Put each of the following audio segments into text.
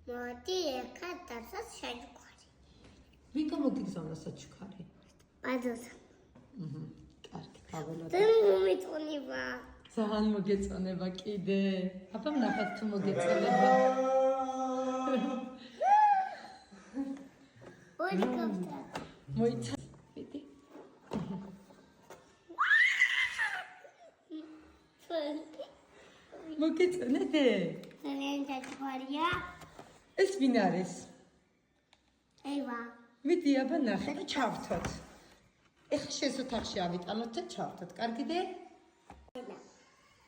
მოდი ეხა დავსვათ საჩუქარი. ვინ გამოგიგზავნა საჩუქარი? პადოს. კარგი, გაველოდე. δεν მომიწონება. ძალიან მოგეწონება კიდე. აბა ნახეთ თუ მოგეწონება. ორი კაფტა. მოიცა. პიტი. მოგეწონებე? ძალიან საჩუქარია. ეს ვინ არის? ევა. მიდი აბა ნახეთ, ჩავრთოთ. ეხლა შენს ოთახში ავიტანოთ და ჩავრთოთ. კარგიდე?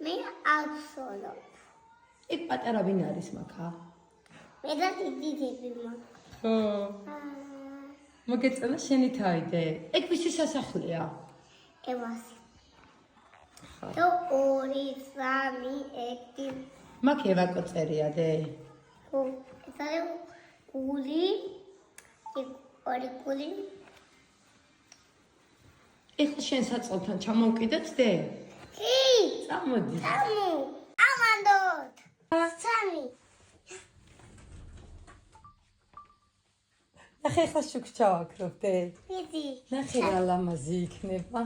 მე ავსოლობ. ეგ პატარა ვინ არის მაქა? მე და დიდები მაქვს. ხო. მოგეწონა შენი თავიდე? ეგ ვისი სასახლეა? ევას. და 2 3 6 მაგ ევაკო წერია დე. ხო, ეს არის გული. ორი გული. ეხლა შენ საწყობთან ჩამოვკიდეთ დე? კი. წამოდი. სამი. ამანდოთ. სამი. ნახე ეხლა შუქს ჩავაქრობ დე. მიდი. ნახე რა ლამაზი იქნება.